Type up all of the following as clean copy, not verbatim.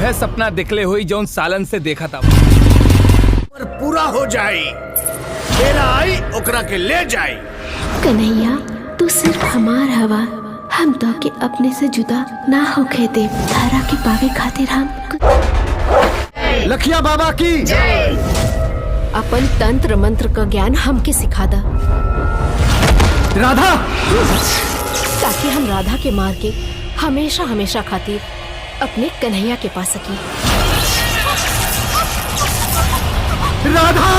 वह सपना दिखले हुई जौन सालन से देखा था पर पूरा हो जाई। मेरा आई ओकरा के ले जाई। कन्हैया तू सिर्फ हमार हवा, हम तो के अपने से जुदा ना होके दे। धारा के पावे खातिर हम लखिया बाबा की अपन तंत्र मंत्र का ज्ञान हमके सिखा दा राधा, ताकि हम राधा के मार के हमेशा हमेशा खातिर अपने कन्हैया के पास सकी। राधा।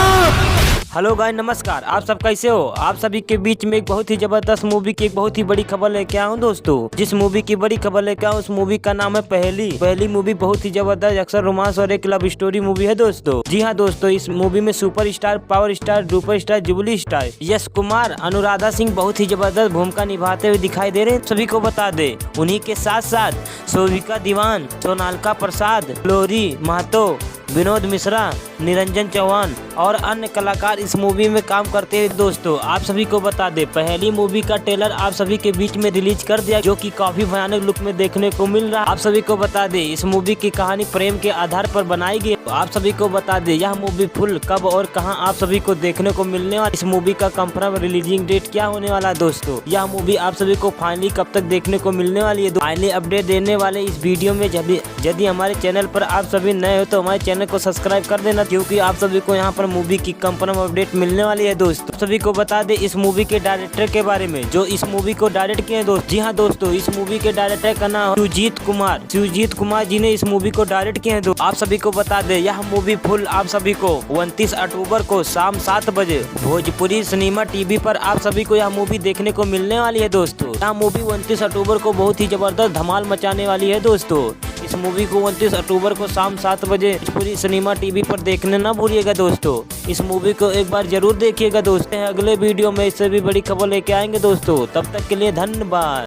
हेलो गाइस, नमस्कार। आप सब कैसे हो? आप सभी के बीच में एक बहुत ही जबरदस्त मूवी की एक बहुत ही बड़ी खबर लेके आया हूँ दोस्तों। जिस मूवी की बड़ी खबर लेके आया उस मूवी का नाम है पहली मूवी बहुत ही जबरदस्त एक्शन रोमांस और एक लव स्टोरी मूवी है दोस्तों। जी हाँ दोस्तों, इस मूवी में super star, power star, duper star, jubilee star Yash Kumar, Anuradha Singh बहुत ही जबरदस्त भूमिका निभाते हुए दिखाई दे रहे हैं। सभी को बता दे, उन्हीं के साथ साथ सोविका दीवान, सोनालिका प्रसाद, लोरी महतो, विनोद मिश्रा, निरंजन चौहान और अन्य कलाकार इस मूवी में काम करते हैं दोस्तों। आप सभी को बता दे, पहली मूवी का ट्रेलर आप सभी के बीच में रिलीज कर दिया, जो कि काफी भयानक लुक में देखने को मिल रहा है। आप सभी को बता दे, इस मूवी की कहानी प्रेम के आधार पर बनाई गई। आप सभी को बता दे, यह मूवी फुल कब और कहां आप सभी को देखने को मिलने वाला, इस मूवी का कंफर्म रिलीजिंग डेट क्या होने वाला है दोस्तों। यह मूवी आप सभी को फाइनली कब तक देखने को मिलने वाली है। फाइनली अपडेट देने वाले इस वीडियो में यदि हमारे चैनल पर आप सभी नए हो तो हमारे चैनल को सब्सक्राइब कर देना, क्योंकि आप सभी को यहाँ पर मूवी की कंफर्म अपडेट मिलने वाली है दोस्तों। सभी को बता दे इस मूवी के डायरेक्टर के बारे में, जो इस मूवी को डायरेक्ट किए हैं दोस्त। जी हाँ दोस्तों, इस मूवी के डायरेक्टर का नाम शिवजीत कुमार जी ने इस मूवी को डायरेक्ट किए हैं दोस्त। आप सभी को बता दे, यह मूवी फुल आप सभी को 29 अक्टूबर को शाम 7 बजे भोजपुरी सिनेमा टीवी पर आप सभी को यह मूवी देखने को मिलने वाली है दोस्तों। यह मूवी 29 अक्टूबर को बहुत ही जबरदस्त धमाल मचाने वाली है दोस्तों। इस मूवी को 29 अक्टूबर को शाम 7 बजे भोजपुरी सिनेमा टीवी पर देखने ना भूलिएगा दोस्तों। इस मूवी को एक बार जरूर देखिएगा दोस्तों। अगले वीडियो में इससे भी बड़ी खबर लेके आएंगे दोस्तों। तब तक के लिए धन्यवाद।